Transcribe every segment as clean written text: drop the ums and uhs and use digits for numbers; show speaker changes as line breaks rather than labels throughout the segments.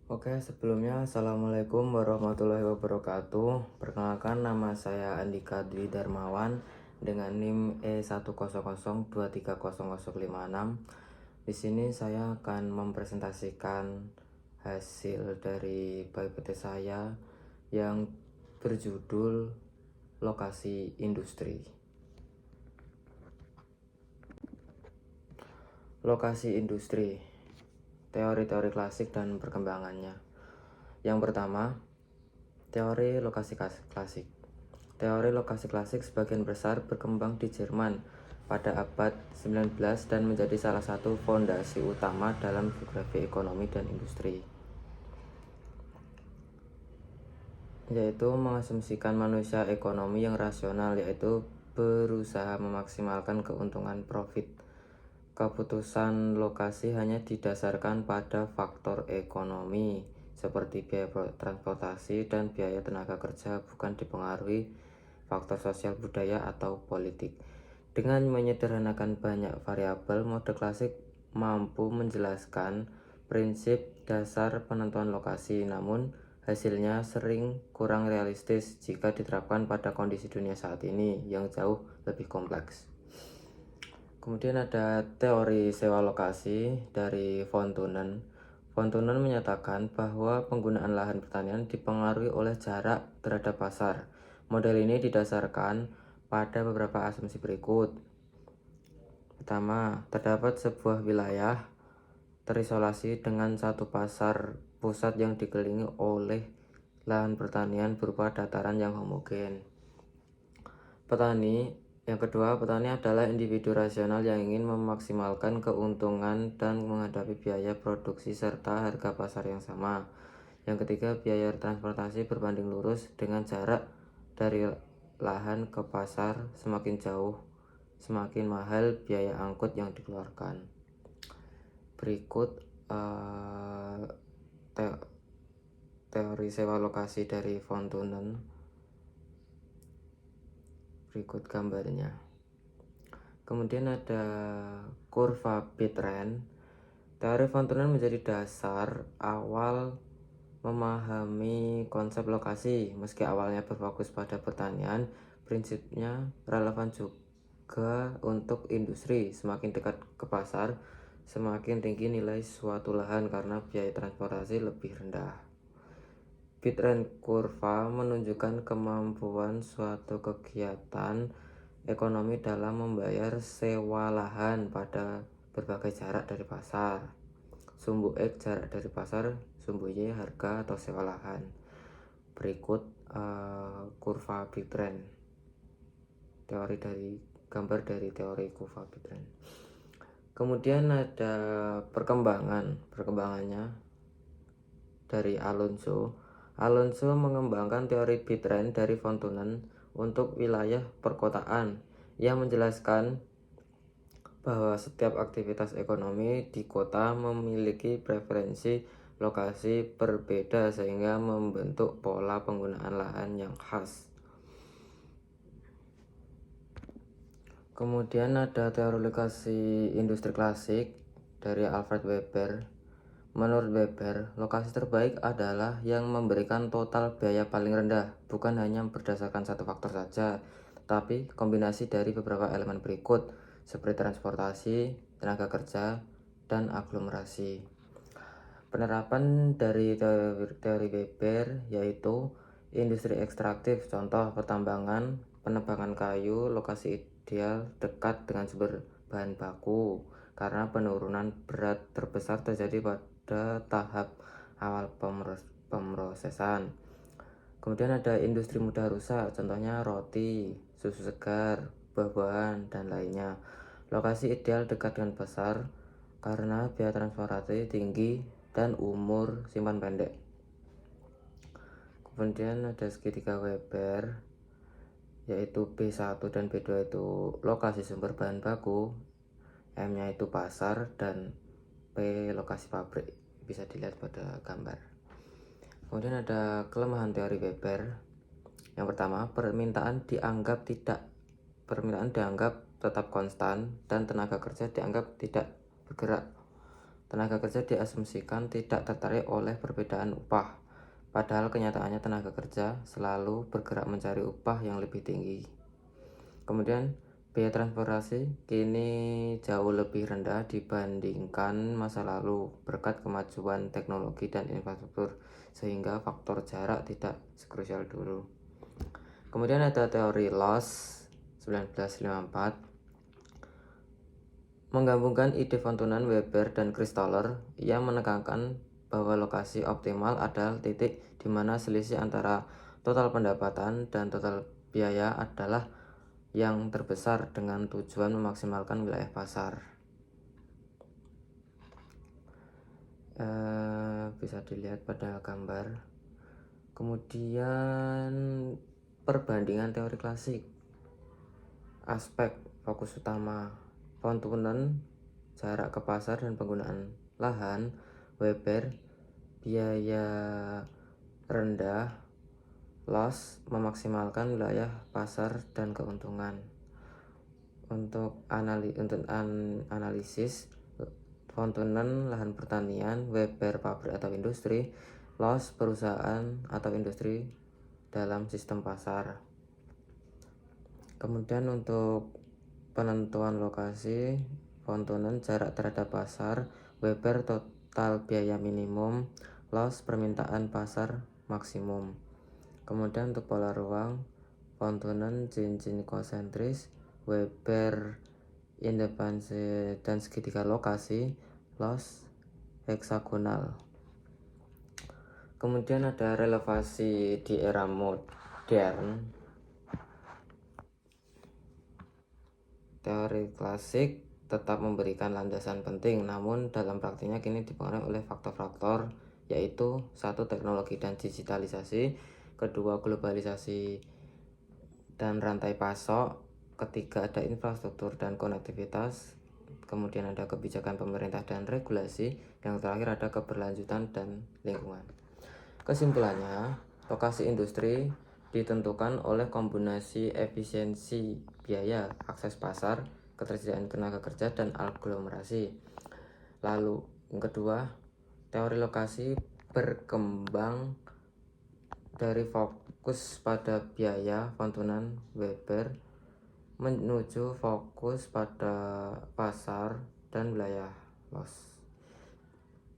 Oke, sebelumnya Assalamualaikum warahmatullahi wabarakatuh. Perkenalkan, nama saya Andika Dwi Darmawan dengan NIM E100230056. Di sini saya akan mempresentasikan hasil dari PPT saya yang berjudul Lokasi Industri. Lokasi industri, teori-teori klasik dan perkembangannya. Yang pertama, teori lokasi klasik. Teori lokasi klasik sebagian besar berkembang di Jerman pada abad 19 dan menjadi salah satu fondasi utama dalam geografi ekonomi dan industri, yaitu mengasumsikan manusia ekonomi yang rasional, yaitu berusaha memaksimalkan keuntungan profit. Keputusan lokasi hanya didasarkan pada faktor ekonomi seperti biaya transportasi dan biaya tenaga kerja, bukan dipengaruhi faktor sosial, budaya, atau politik. Dengan menyederhanakan banyak variabel, mode klasik mampu menjelaskan prinsip dasar penentuan lokasi, namun hasilnya sering kurang realistis jika diterapkan pada kondisi dunia saat ini yang jauh lebih kompleks. Kemudian ada teori sewa lokasi dari von Thunen. Von Thunen menyatakan bahwa penggunaan lahan pertanian dipengaruhi oleh jarak terhadap pasar. Model ini didasarkan pada beberapa asumsi berikut. Pertama, terdapat sebuah wilayah terisolasi dengan satu pasar pusat yang dikelilingi oleh lahan pertanian berupa dataran yang homogen. Yang kedua, petani adalah individu rasional yang ingin memaksimalkan keuntungan dan menghadapi biaya produksi serta harga pasar yang sama. Yang ketiga, biaya transportasi berbanding lurus dengan jarak dari lahan ke pasar semakin jauh, semakin mahal biaya angkut yang dikeluarkan. Berikut teori sewa lokasi dari von Thunen. Berikut gambarnya. Kemudian ada kurva bitrend. Teori von Thunen menjadi dasar awal memahami konsep lokasi. Meski awalnya berfokus pada pertanian, prinsipnya relevan juga untuk industri. Semakin dekat ke pasar, semakin tinggi nilai suatu lahan karena biaya transportasi lebih rendah. Bitrend kurva menunjukkan kemampuan suatu kegiatan ekonomi dalam membayar sewa lahan pada berbagai jarak dari pasar. Sumbu X jarak dari pasar, sumbu Y harga atau sewa lahan. Berikut kurva bitrend. Gambar dari teori kurva bitrend. Kemudian ada perkembangannya dari Alonso mengembangkan teori bitrend dari von Thunen untuk wilayah perkotaan. Ia menjelaskan bahwa setiap aktivitas ekonomi di kota memiliki preferensi lokasi berbeda sehingga membentuk pola penggunaan lahan yang khas. Kemudian ada teori lokasi industri klasik dari Alfred Weber. Menurut Weber, lokasi terbaik adalah yang memberikan total biaya paling rendah, bukan hanya berdasarkan satu faktor saja, tapi kombinasi dari beberapa elemen berikut, seperti transportasi, tenaga kerja, dan aglomerasi. Penerapan dari teori Weber yaitu industri ekstraktif, contoh pertambangan, penebangan kayu. Lokasi ideal dekat dengan sumber bahan baku karena penurunan berat terbesar terjadi pada tahap awal pemrosesan. Kemudian ada industri mudah rusak, contohnya roti, susu segar, buah-buahan, dan lainnya. Lokasi ideal dekat dengan pasar karena biaya transportasi tinggi dan umur simpan pendek. Kemudian ada segitiga Weber yaitu B1 dan B2 itu lokasi sumber bahan baku, M-nya itu pasar, dan P lokasi pabrik, bisa dilihat pada gambar. Kemudian ada kelemahan teori Weber. Yang pertama, permintaan dianggap tetap konstan dan tenaga kerja dianggap tidak bergerak. tenaga kerja diasumsikan tidak tertarik oleh perbedaan upah, padahal kenyataannya tenaga kerja selalu bergerak mencari upah yang lebih tinggi. Kemudian biaya transportasi kini jauh lebih rendah dibandingkan masa lalu berkat kemajuan teknologi dan infrastruktur, sehingga faktor jarak tidak sekrusial dulu. Kemudian ada teori Loss 1954, menggabungkan ide Fontunan, Weber, dan Christoller. Ia menekankan bahwa lokasi optimal adalah titik di mana selisih antara total pendapatan dan total biaya adalah yang terbesar dengan tujuan memaksimalkan wilayah pasar. Bisa dilihat pada gambar. Kemudian perbandingan teori klasik. Aspek fokus utama Fontunen, jarak ke pasar dan penggunaan lahan. Weber, biaya rendah. Loss, memaksimalkan wilayah pasar dan keuntungan. Untuk analisis, Fontunen lahan pertanian, Weber pabrik atau industri, Loss perusahaan atau industri dalam sistem pasar. Kemudian untuk penentuan lokasi, Fontunen jarak terhadap pasar, Weber total biaya minimum, Loss permintaan pasar maksimum. Kemudian untuk pola ruang, Fontunen cincin konsentris, Weber independensi dan segitiga lokasi, Loss heksagonal. Kemudian ada relevasi di era modern. Teori klasik tetap memberikan landasan penting, namun dalam praktiknya kini dipengaruhi oleh faktor-faktor, yaitu satu, teknologi dan digitalisasi, kedua, globalisasi dan rantai pasok, ketiga, ada infrastruktur dan konektivitas, kemudian ada kebijakan pemerintah dan regulasi, yang terakhir ada keberlanjutan dan lingkungan. Kesimpulannya, lokasi industri ditentukan oleh kombinasi efisiensi biaya, akses pasar, ketersediaan tenaga kerja, dan aglomerasi. Lalu yang kedua, teori lokasi berkembang dari fokus pada biaya Fontunen, Weber, menuju fokus pada pasar dan wilayah Loss.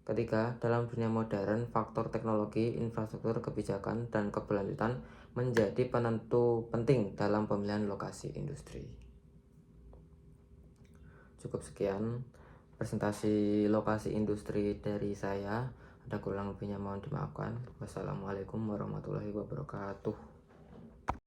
Ketiga, dalam dunia modern, faktor teknologi, infrastruktur, kebijakan, dan keberlanjutan menjadi penentu penting dalam pemilihan lokasi industri. Cukup sekian presentasi lokasi industri dari saya. Ada kurang lebihnya mohon dimaafkan. Wassalamualaikum warahmatullahi wabarakatuh.